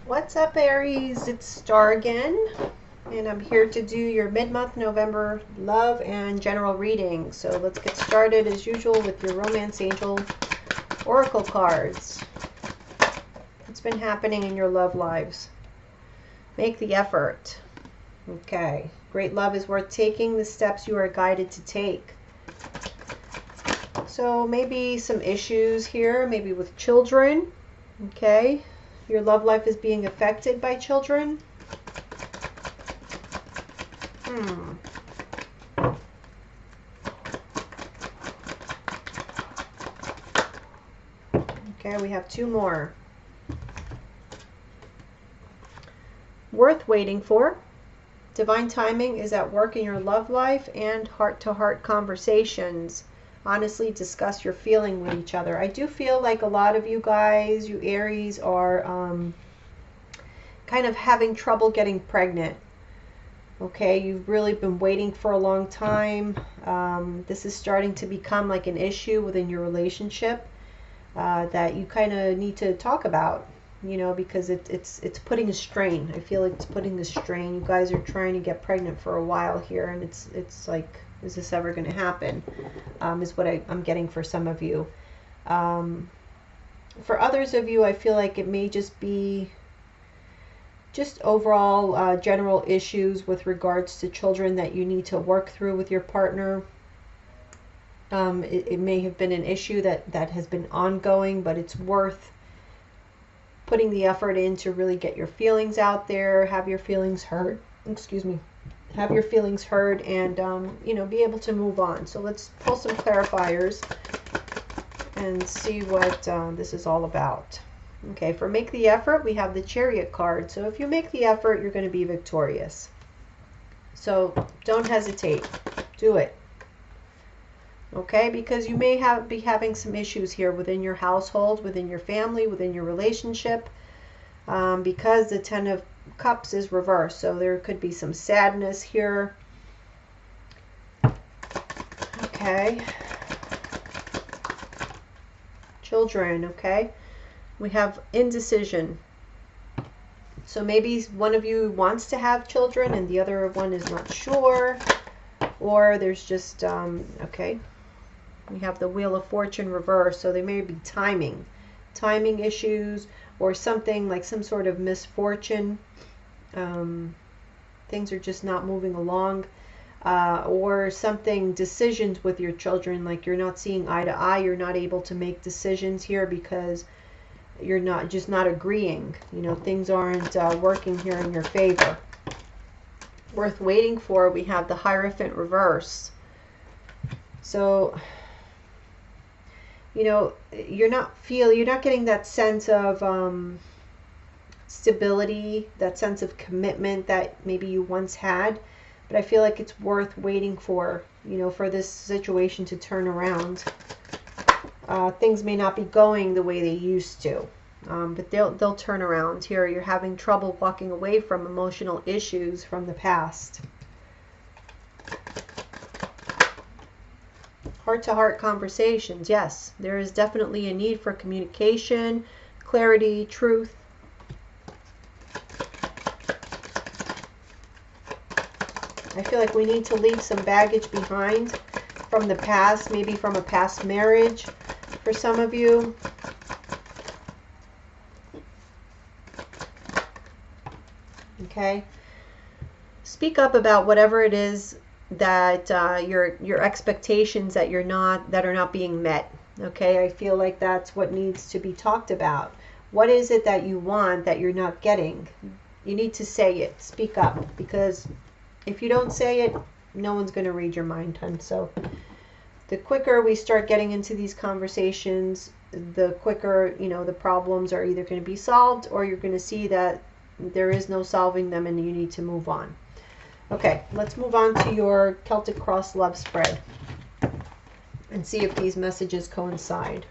What's up, Aries? It's Star again, and I'm here to do your mid-month November love and general reading. So let's get started as usual with your Romance Angel Oracle cards. What's been happening in your love lives? Make the effort. Okay. Great love is worth taking the steps you are guided to take. So maybe some issues here, maybe with children. Okay. Your love life is being affected by children. Okay, we have two more. Worth waiting for. Divine timing is at work in your love life and heart-to-heart conversations. Honestly discuss your feeling with each other. I do feel like a lot of you guys, you Aries, are kind of having trouble getting pregnant. Okay, you've really been waiting for a long time. This is starting to become like an issue within your relationship that you kind of need to talk about, you know, because it's putting a strain. I feel like it's putting a strain. You guys are trying to get pregnant for a while here, and it's like, is this ever going to happen? Is what I'm getting for some of you. For others of you, I feel like it may just be just overall general issues with regards to children that you need to work through with your partner. It may have been an issue that has been ongoing, but it's worth putting the effort in to really get your feelings out there, have your feelings heard. Excuse me. Have your feelings heard, and you know, be able to move on. So let's pull some clarifiers and see what this is all about. Okay, for make the effort, we have the Chariot card. So if you make the effort, you're going to be victorious. So don't hesitate. Do it. Okay, because you may be having some issues here within your household, within your family, within your relationship, because the Ten of Cups is reversed. So there could be some sadness here. Okay. Children, okay. We have indecision. So maybe one of you wants to have children and the other one is not sure. Or there's just, okay. We have the Wheel of Fortune reversed. So there may be timing issues, or something like some sort of misfortune. Things are just not moving along. Or something, decisions with your children, like you're not seeing eye to eye. You're not able to make decisions here because you're not agreeing. You know, things aren't working here in your favor. Worth waiting for, we have the Hierophant reverse. So, you know, you're not getting that sense of stability, that sense of commitment that maybe you once had. But I feel like it's worth waiting for, you know, for this situation to turn around. Things may not be going the way they used to, but they'll turn around. Here you're having trouble walking away from emotional issues from the past. Heart-to-heart conversations. Yes, there is definitely a need for communication, clarity, truth. I feel like we need to leave some baggage behind from the past, maybe from a past marriage for some of you. Okay. Speak up about whatever it is that your expectations that are not being met. Okay, I feel like that's what needs to be talked about. What is it that you want that you're not getting? You need to say it. Speak up, because if you don't say it, no one's going to read your mind, hun. So the quicker we start getting into these conversations, the quicker, you know, the problems are either going to be solved, or you're going to see that there is no solving them and you need to move on. Okay, let's move on to your Celtic Cross love spread and see if these messages coincide.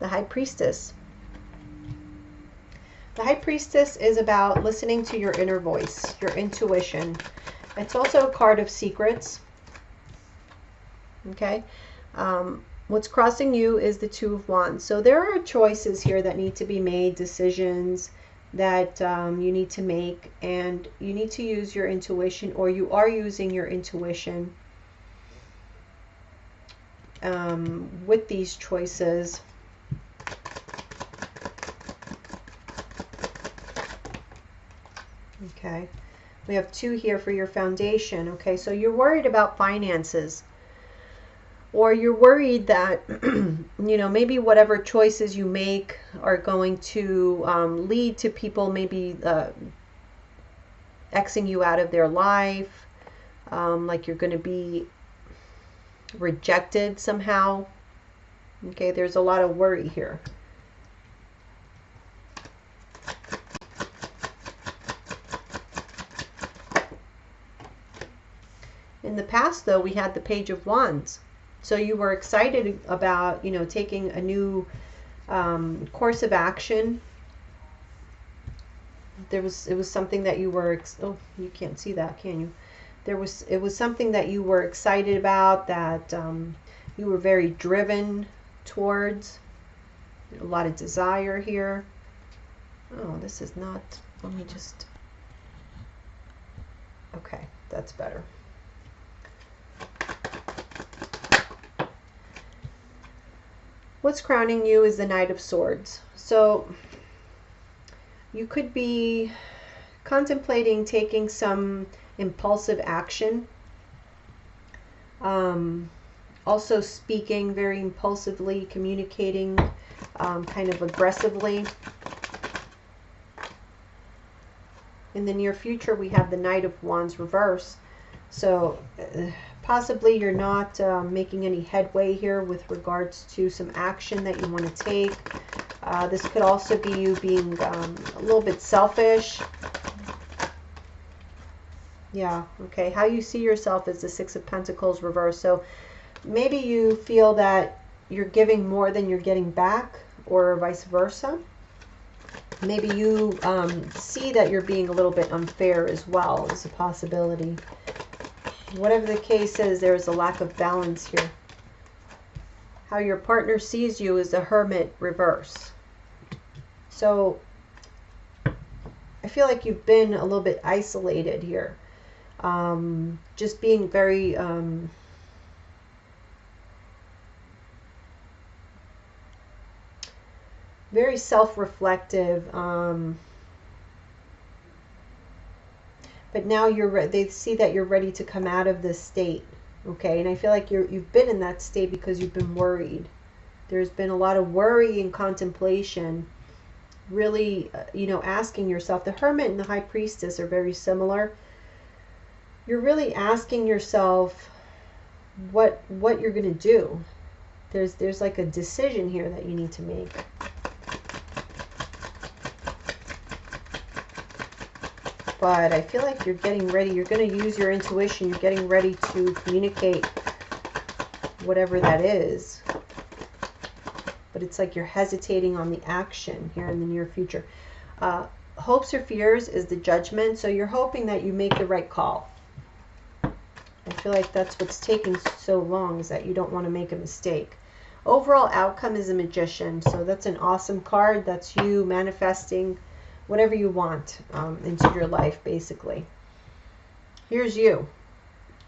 the High Priestess. The High Priestess is about listening to your inner voice, your intuition. It's also a card of secrets. Okay. What's crossing you is the Two of Wands. So there are choices here that need to be made, decisions that you need to make, and you need to use your intuition, or you are using your intuition with these choices. Okay, we have 2 here for your foundation. Okay, so you're worried about finances, or you're worried that you know, maybe whatever choices you make are going to lead to people maybe Xing you out of their life, like you're going to be rejected somehow. Okay, there's a lot of worry here. In the past, though, we had the Page of Wands. So you were excited about, you know, taking a new course of action. It was something that you were, oh, you can't see that, can you? It was something that you were excited about, that you were very driven towards. A lot of desire here. Oh, this is not, let me just, okay, that's better. What's crowning you is the Knight of Swords. So you could be contemplating taking some impulsive action. Also speaking very impulsively, communicating kind of aggressively. In the near future, we have the Knight of Wands reverse. So possibly you're not making any headway here with regards to some action that you want to take. This could also be you being a little bit selfish. Yeah, okay. How you see yourself is the Six of Pentacles reverse. So maybe you feel that you're giving more than you're getting back, or vice versa. Maybe you see that you're being a little bit unfair as well, is a possibility. Whatever the case is, there's a lack of balance here. How your partner sees you is the Hermit reverse. So I feel like you've been a little bit isolated here. Just being very very self-reflective. But now they see that you're ready to come out of this state. Okay, and I feel like you've been in that state because you've been worried. There's been a lot of worry and contemplation. Really, you know, asking yourself. The Hermit and the High Priestess are very similar. You're really asking yourself what you're going to do. There's like a decision here that you need to make. But I feel like you're getting ready. You're going to use your intuition. You're getting ready to communicate whatever that is. But it's like you're hesitating on the action here in the near future. Hopes or fears is the Judgment. So you're hoping that you make the right call. I feel like that's what's taking so long, is that you don't want to make a mistake. Overall outcome is a Magician. So that's an awesome card. That's you manifesting whatever you want into your life, basically. Here's you,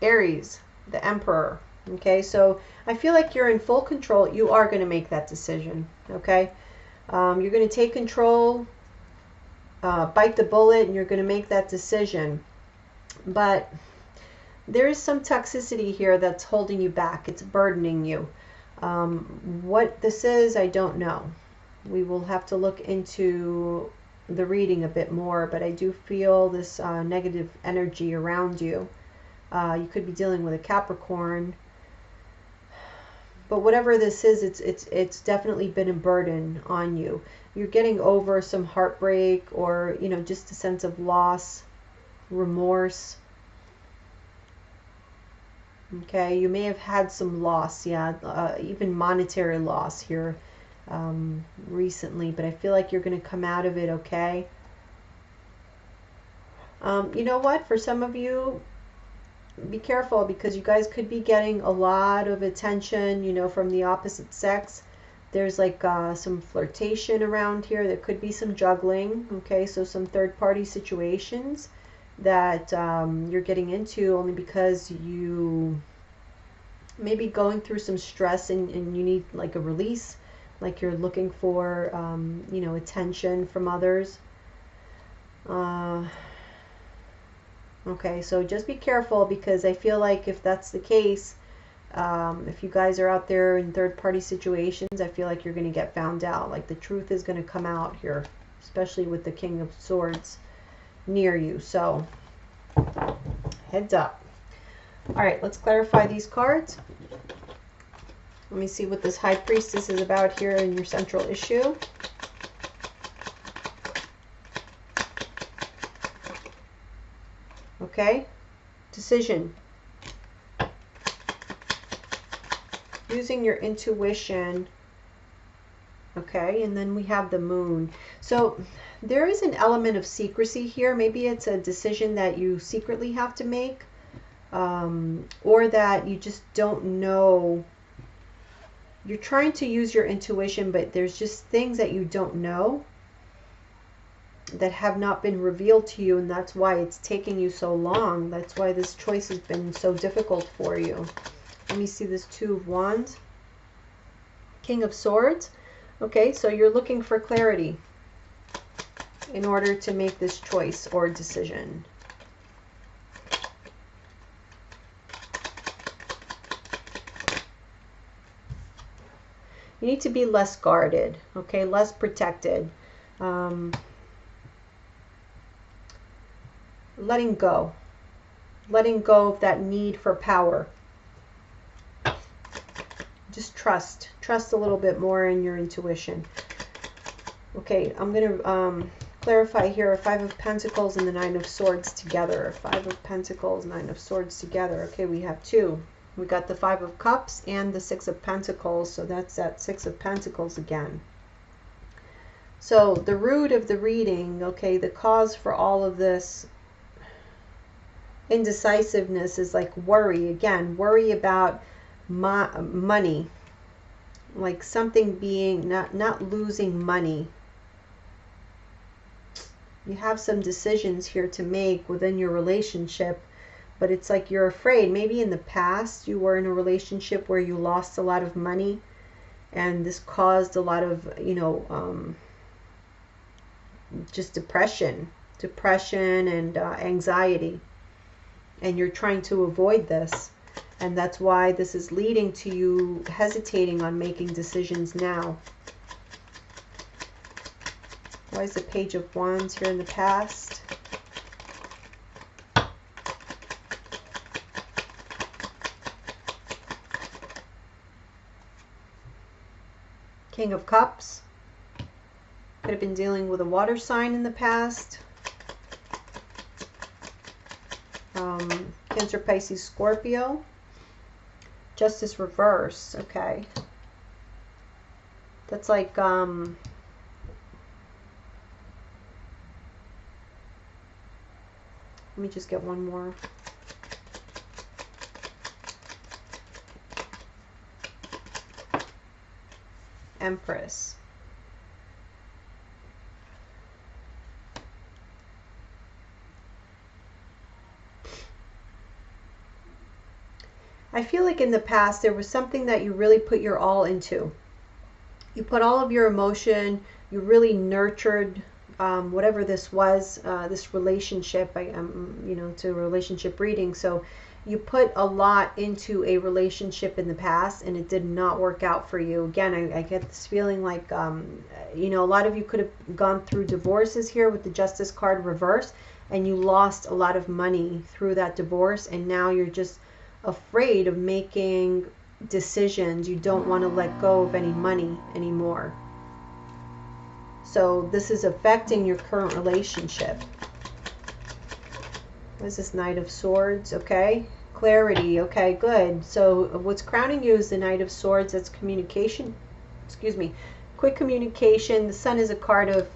Aries, the Emperor. Okay, so I feel like you're in full control. You are going to make that decision. Okay, you're going to take control, bite the bullet, and you're going to make that decision. But there is some toxicity here that's holding you back. It's burdening you. What this is, I don't know. We will have to look into the reading a bit more, but I do feel this negative energy around you. You could be dealing with a Capricorn, but whatever this is, it's definitely been a burden on you. You're getting over some heartbreak, or you know, just a sense of loss, remorse. Okay, you may have had some loss, yeah, even monetary loss here. recently, but I feel like you're going to come out of it okay. You know what? For some of you, be careful, because you guys could be getting a lot of attention, you know, from the opposite sex. There's like some flirtation around here. There could be some juggling, okay? So some third-party situations that you're getting into only because you may be going through some stress, and you need like a release, like you're looking for, you know, attention from others. Okay, so just be careful, because I feel like if that's the case, if you guys are out there in third-party situations, I feel like you're going to get found out. Like the truth is going to come out here, especially with the King of Swords near you. So heads up. All right, let's clarify these cards. Let me see what this High Priestess is about here in your central issue. Okay, decision. Using your intuition. Okay, and then we have the Moon. So there is an element of secrecy here. Maybe it's a decision that you secretly have to make, or that you just don't know. You're trying to use your intuition, but there's just things that you don't know that have not been revealed to you, and that's why it's taking you so long. That's why this choice has been so difficult for you. Let me see this Two of Wands. King of Swords. Okay, so you're looking for clarity in order to make this choice or decision. You need to be less guarded, okay, less protected. Letting go of that need for power. Just trust a little bit more in your intuition. Okay, I'm going to clarify here. Five of Pentacles and the Nine of Swords together. Five of Pentacles, Nine of Swords together. Okay, we have two. We got the Five of Cups and the Six of Pentacles, so that's that Six of Pentacles again. So the root of the reading, okay, the cause for all of this indecisiveness is like worry. Again, worry about money, like something being not losing money. You have some decisions here to make within your relationship, but it's like you're afraid. Maybe in the past you were in a relationship where you lost a lot of money, and this caused a lot of, you know, just depression and anxiety, and you're trying to avoid this, and that's why this is leading to you hesitating on making decisions now. Why is the Page of Wands here in the past? King of Cups. Could have been dealing with a water sign in the past. Cancer, Pisces, Scorpio. Justice reverse. Okay. That's like let me just get one more. Empress. I feel like in the past there was something that you really put your all into. You put all of your emotion, you really nurtured whatever this was, this relationship. You know, to a relationship reading. So you put a lot into a relationship in the past, and it did not work out for you. Again, I get this feeling like, you know, a lot of you could have gone through divorces here with the Justice card reversed, and you lost a lot of money through that divorce, and now you're just afraid of making decisions. You don't want to let go of any money anymore. So this is affecting your current relationship. What is this? Knight of Swords. Okay, clarity. Okay, good. So what's crowning you is the Knight of Swords. That's communication. Excuse me. quick communication. The Sun is a card of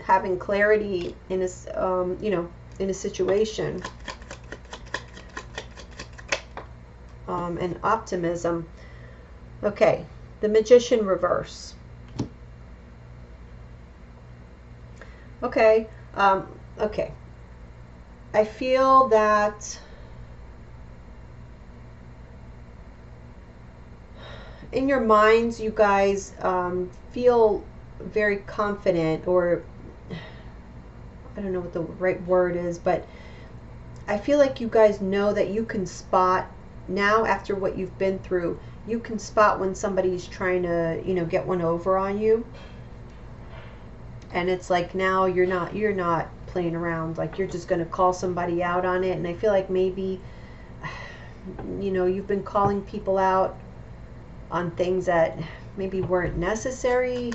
having clarity in a, you know, in a situation, and optimism. Okay, the Magician reverse. Okay, okay. I feel that in your minds, you guys feel very confident, or I don't know what the right word is, but I feel like you guys know that you can spot now, after what you've been through, you can spot when somebody's trying to, you know, get one over on you. And it's like now you're not playing around, like you're just going to call somebody out on it. And I feel like maybe, you know, you've been calling people out on things that maybe weren't necessary.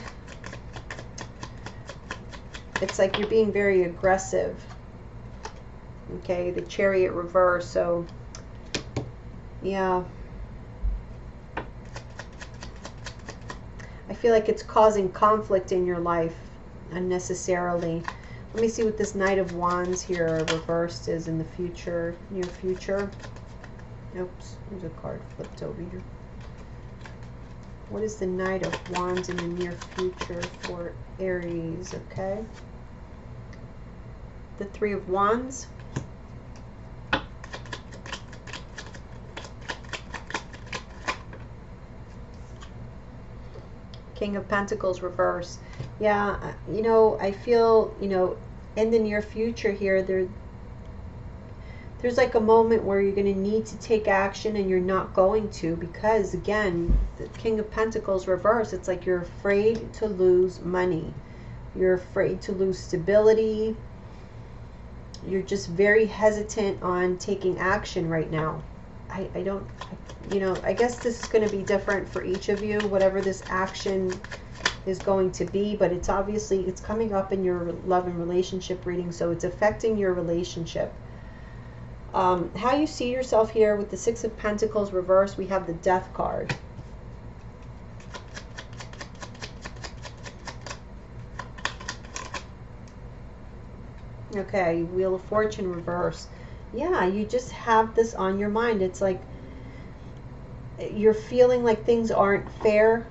It's like you're being very aggressive. Okay, the Chariot reverse. So yeah, I feel like it's causing conflict in your life unnecessarily. Let me see what this Knight of Wands here reversed is in the future, near future. Oops, there's a card flipped over here. What is the Knight of Wands in the near future for Aries? Okay. The Three of Wands. King of Pentacles reverse. Yeah, you know, I feel, you know, in the near future here, there's like a moment where you're going to need to take action and you're not going to, because again, the King of Pentacles reverse, it's like you're afraid to lose money. You're afraid to lose stability. You're just very hesitant on taking action right now. I don't, you know, I guess this is going to be different for each of you, whatever this action is going to be, but it's obviously, it's coming up in your love and relationship reading, so it's affecting your relationship. How you see yourself here with the Six of Pentacles reverse, we have the Death card. Okay, Wheel of Fortune reverse. Yeah, you just have this on your mind. It's like you're feeling like things aren't fair.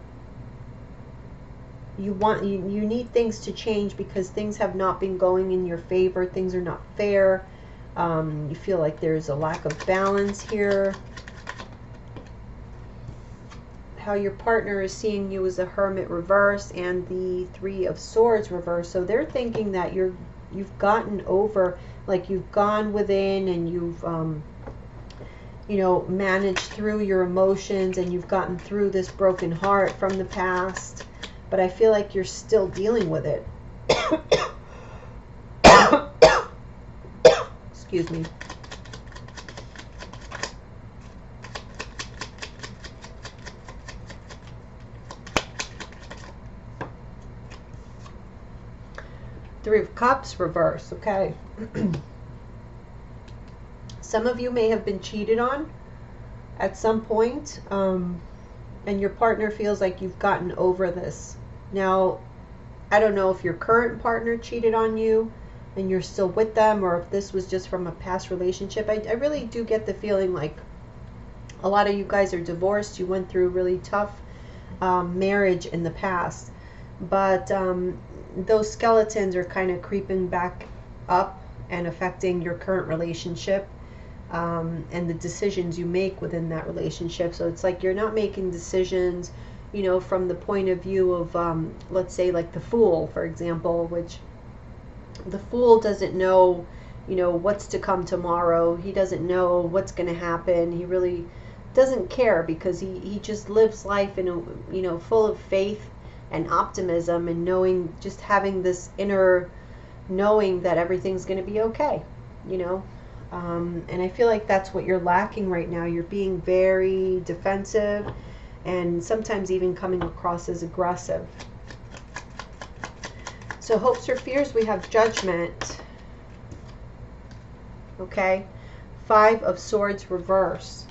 You need things to change because things have not been going in your favor. Things are not fair. You feel like there's a lack of balance here. How your partner is seeing you as a Hermit reverse and the Three of Swords reverse. So they're thinking that you've gotten over, like you've gone within and you've you know, managed through your emotions and you've gotten through this broken heart from the past, but I feel like you're still dealing with it. Excuse me. Three of Cups reverse. Okay. Some of you may have been cheated on at some point, and your partner feels like you've gotten over this. Now, I don't know if your current partner cheated on you and you're still with them, or if this was just from a past relationship. I really do get the feeling like a lot of you guys are divorced. You went through really tough marriage in the past, but those skeletons are kind of creeping back up and affecting your current relationship. And the decisions you make within that relationship. So it's like you're not making decisions, you know, from the point of view of, let's say like the Fool, for example, which the Fool doesn't know, you know, what's to come tomorrow. He doesn't know what's going to happen. He really doesn't care because he just lives life in a, you know, full of faith and optimism and knowing, just having this inner knowing that everything's going to be okay, you know. And I feel like that's what you're lacking right now. You're being very defensive and sometimes even coming across as aggressive. So hopes or fears, we have Judgment. Okay. Five of Swords reverse.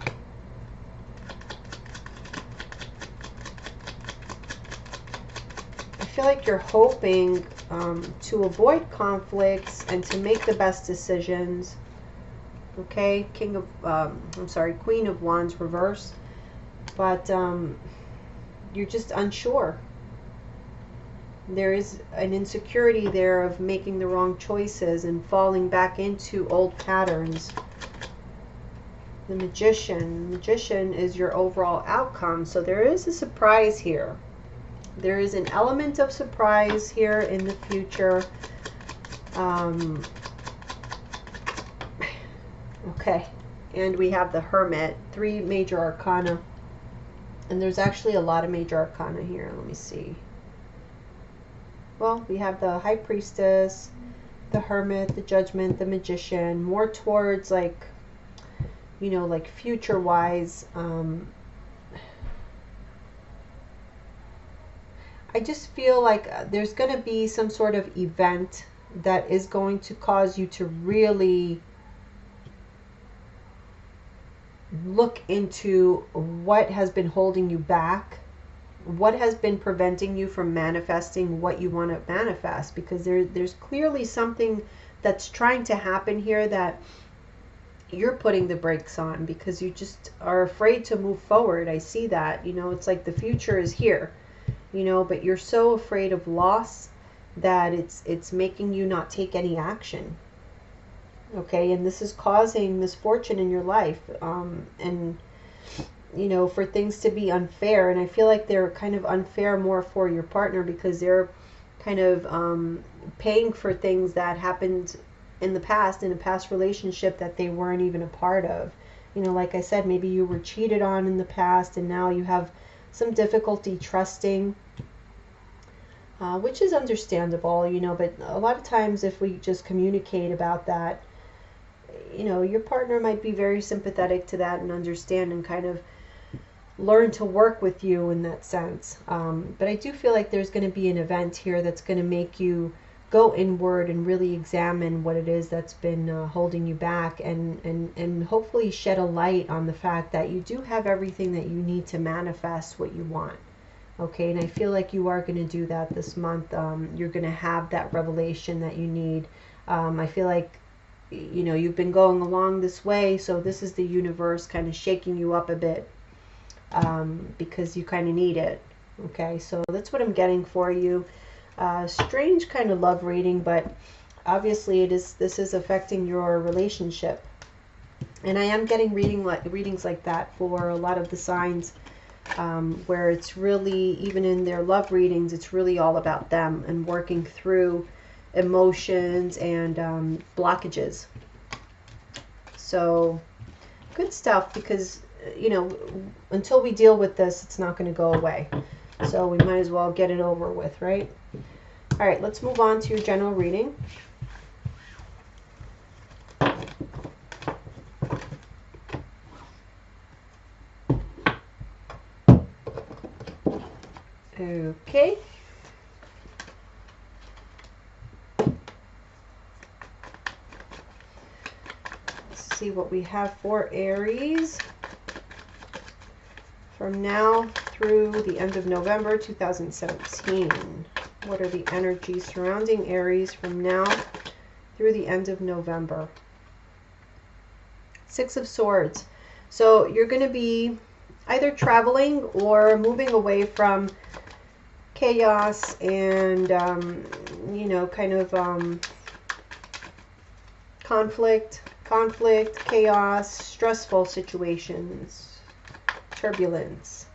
feel like you're hoping to avoid conflicts and to make the best decisions. Okay, Queen of Wands reverse. But you're just unsure. There is an insecurity there of making the wrong choices and falling back into old patterns. The Magician. Magician is your overall outcome. So there is a surprise here. There is an element of surprise here in the future. Okay. And we have the Hermit. 3 major arcana. And there's actually a lot of major arcana here. Let me see. Well, we have the High Priestess, the Hermit, the Judgment, the Magician. More towards like, you know, like future-wise. I just feel like there's going to be some sort of event that is going to cause you to really look into what has been holding you back, what has been preventing you from manifesting what you want to manifest, because there's clearly something that's trying to happen here that you're putting the brakes on because you just are afraid to move forward. I see that, you know, it's like the future is here, you know, but you're so afraid of loss that it's making you not take any action. Okay, and this is causing misfortune in your life, and you know, for things to be unfair. And I feel like they're kind of unfair more for your partner because they're kind of paying for things that happened in the past, in a past relationship that they weren't even a part of. You know, like I said, maybe you were cheated on in the past and now you have some difficulty trusting, which is understandable, you know, but a lot of times if we just communicate about that, you know, your partner might be very sympathetic to that and understand and kind of learn to work with you in that sense. But I do feel like there's going to be an event here that's going to make you go inward and really examine what it is that's been holding you back, and hopefully shed a light on the fact that you do have everything that you need to manifest what you want. Okay, and I feel like you are going to do that this month. You're going to have that revelation that you need. I feel like, you know, you've been going along this way, so this is the universe kind of shaking you up a bit, because you kind of need it. Okay, so that's what I'm getting for you. Strange kind of love reading, but obviously this is affecting your relationship, and I am getting readings like that for a lot of the signs, where it's really, even in their love readings, it's really all about them and working through emotions and blockages. So good stuff, because you know, until we deal with this, it's not going to go away, so we might as well get it over with, right? All right, let's move on to your general reading. Okay. Let's see what we have for Aries from now through the end of November 2017. What are the energies surrounding Aries from now through the end of November? 6 of Swords. So you're going to be either traveling or moving away from chaos and, you know, kind of conflict, chaos, stressful situations, turbulence.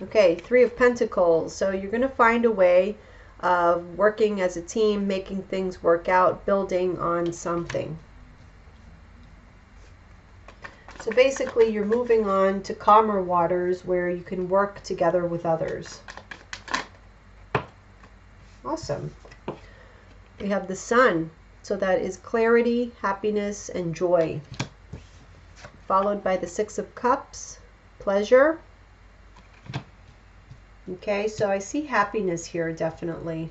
Okay, 3 of Pentacles. So you're going to find a way of working as a team, making things work out, building on something. So basically you're moving on to calmer waters where you can work together with others. Awesome. We have the Sun. So that is clarity, happiness, and joy. Followed by the 6 of Cups, pleasure. Okay, so I see happiness here, definitely.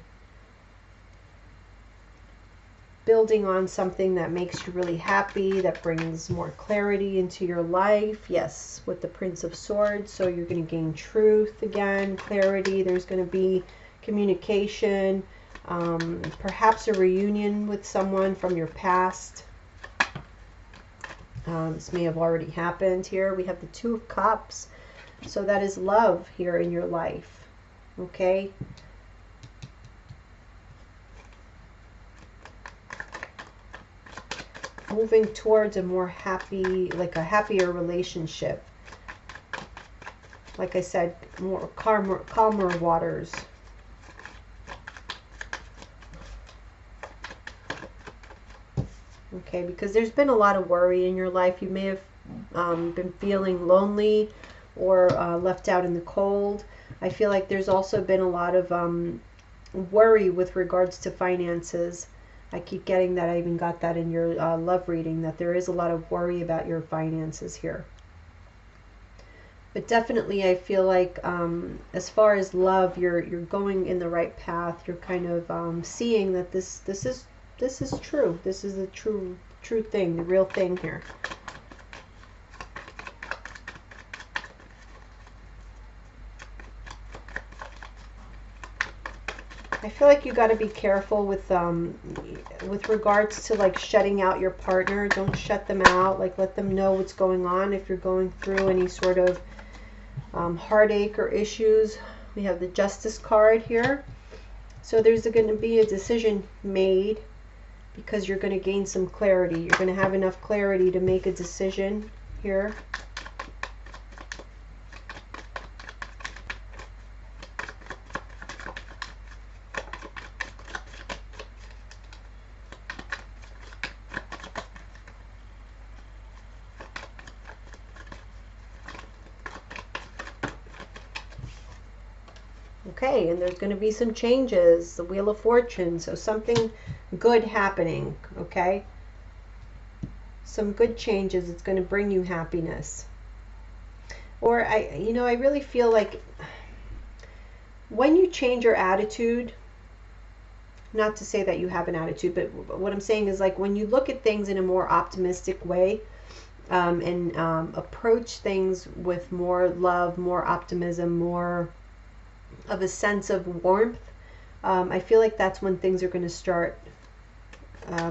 building on something that makes you really happy, that brings more clarity into your life. Yes, with the Prince of Swords. So you're going to gain truth again, clarity. There's going to be communication, perhaps a reunion with someone from your past. This may have already happened here. We have the Two of Cups. So that is love here in your life. Okay. Moving towards a more happy, like a happier relationship. Like I said, more calmer waters. Okay, because there's been a lot of worry in your life. You may have been feeling lonely or left out in the cold. I feel like there's also been a lot of worry with regards to finances. I keep getting that. I even got that in your love reading, that there is a lot of worry about your finances here. But definitely I feel like as far as love, you're going in the right path. You're kind of seeing that this is true. This is the true thing, the real thing here. I feel like you got to be careful with regards to like shutting out your partner. Don't shut them out. Like, let them know what's going on. If you're going through any sort of heartache or issues, we have the Justice card here. So there's going to be a decision made, because you're going to gain some clarity. You're going to have enough clarity to make a decision here. Okay, and there's going to be some changes. The Wheel of Fortune, so something good happening, okay? Some good changes. It's going to bring you happiness. Or I really feel like when you change your attitude, not to say that you have an attitude, but what I'm saying is, like, when you look at things in a more optimistic way, and approach things with more love, more optimism, more of a sense of warmth, I feel like that's when things are going to start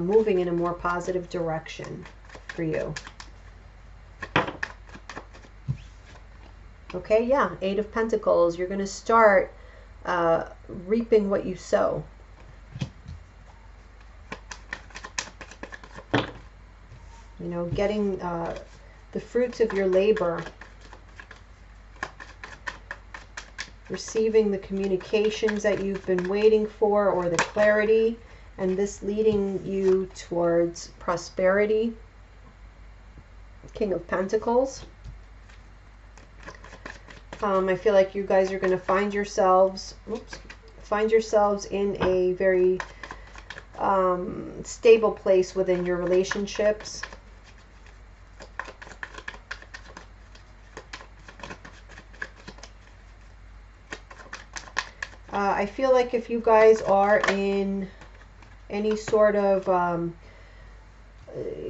moving in a more positive direction for you. Okay, yeah, Eight of Pentacles. You're going to start reaping what you sow. You know, getting the fruits of your labor. Receiving the communications that you've been waiting for, or the clarity, and this leading you towards prosperity. King of Pentacles. I feel like you guys are going to find yourselves in a very stable place within your relationships. I feel like if you guys are in any sort of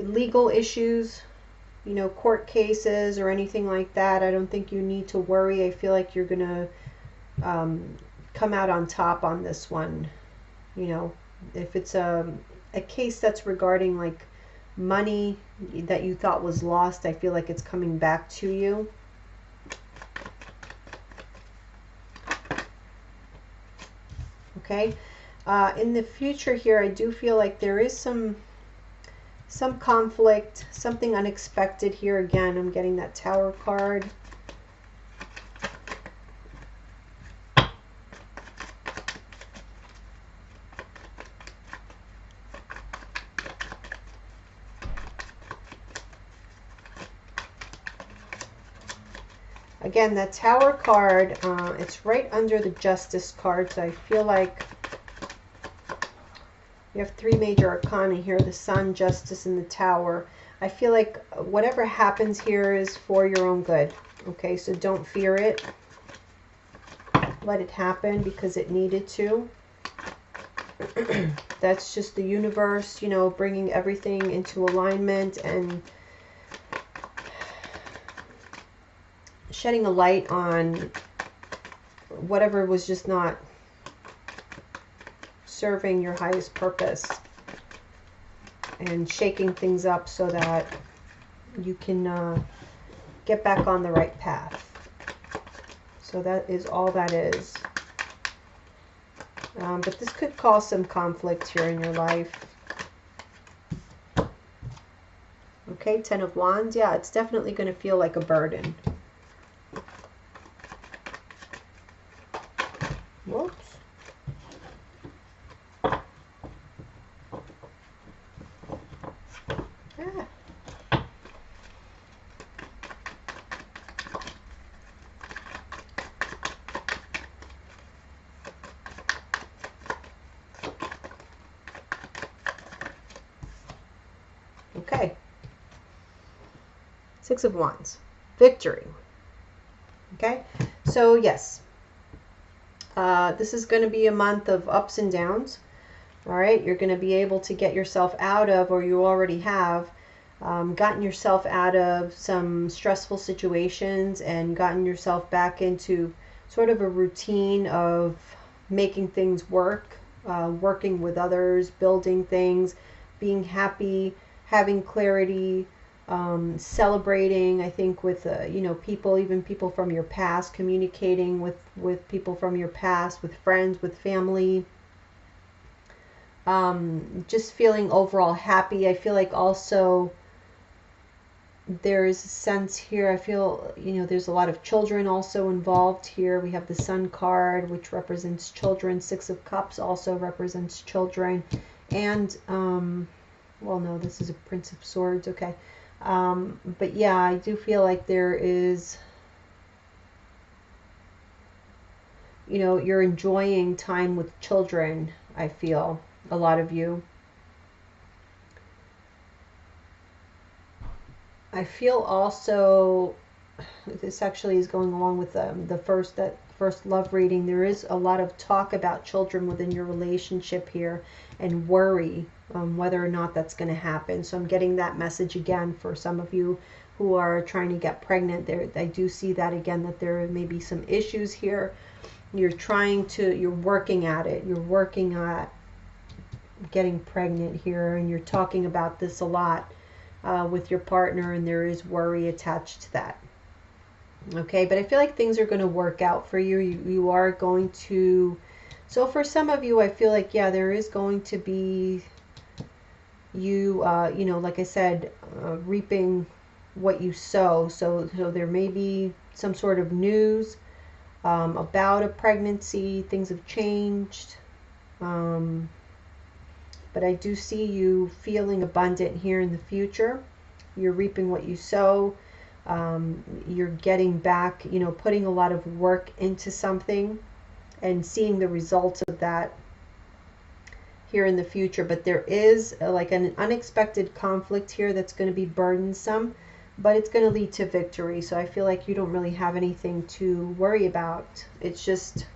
legal issues, you know, court cases or anything like that, I don't think you need to worry. I feel like you're going to come out on top on this one. You know, if it's a case that's regarding like money that you thought was lost, I feel like it's coming back to you. Okay, in the future here, I do feel like there is some conflict, something unexpected here. Again, I'm getting that Tower card. Again, that Tower card, it's right under the Justice card, so I feel like you have three major arcana here, the Sun, Justice, and the Tower. I feel like whatever happens here is for your own good. Okay, so don't fear it. Let it happen because it needed to. That's just the universe, you know, bringing everything into alignment and shedding a light on whatever was just not serving your highest purpose, and shaking things up so that you can get back on the right path. So that is all that is. But this could cause some conflict here in your life. Okay, Ten of Wands. Yeah, it's definitely going to feel like a burden. Whoops. Ah. Okay. Six of Wands. Victory. Okay. So, yes. This is going to be a month of ups and downs. All right. You're going to be able to get yourself out of, or you already have, gotten yourself out of some stressful situations and gotten yourself back into sort of a routine of making things work, working with others, building things, being happy, having clarity, celebrating, I think, with you know, people, even people from your past, communicating with people from your past, with friends, with family, just feeling overall happy. I feel like also there's a sense here, I feel, you know, there's a lot of children also involved here. We have the Sun card, which represents children. Six of Cups also represents children. And, well, no, this is a Prince of Swords. Okay. But yeah, I do feel like there is, you know, you're enjoying time with children, I feel, a lot of you. I feel also, this actually is going along with the first love reading. There is a lot of talk about children within your relationship here, and worry whether or not that's going to happen. So I'm getting that message again for some of you who are trying to get pregnant. There, I do see that again, that there may be some issues here. You're working at it. You're working at getting pregnant here, and you're talking about this a lot with your partner, and there is worry attached to that. Okay, but I feel like things are going to work out for you. You are going to, so for some of you, I feel like, yeah, there is going to be you, you know, like I said, reaping what you sow. So there may be some sort of news about a pregnancy. Things have changed. But I do see you feeling abundant here in the future. You're reaping what you sow. You're getting back, you know, putting a lot of work into something and seeing the results of that here in the future. But there is like an unexpected conflict here that's going to be burdensome, but it's going to lead to victory. So I feel like you don't really have anything to worry about. It's just,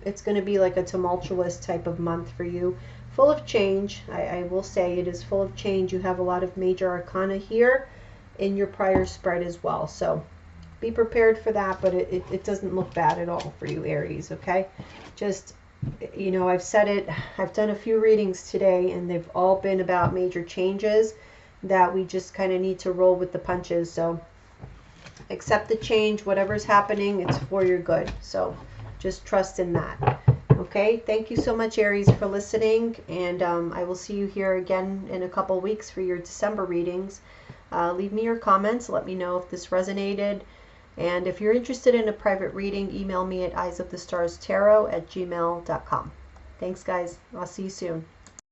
it's going to be like a tumultuous type of month for you. Full of change. I will say it is full of change. You have a lot of major arcana here in your prior spread as well. So be prepared for that, but it doesn't look bad at all for you, Aries, okay? Just, you know, I've said it. I've done a few readings today, and they've all been about major changes that we just kind of need to roll with the punches. So accept the change. Whatever's happening, it's for your good. So just trust in that. Okay, thank you so much, Aries, for listening, and I will see you here again in a couple weeks for your December readings. Leave me your comments. Let me know if this resonated, and if you're interested in a private reading, email me at eyesofthestarstarot@gmail.com. Thanks, guys. I'll see you soon.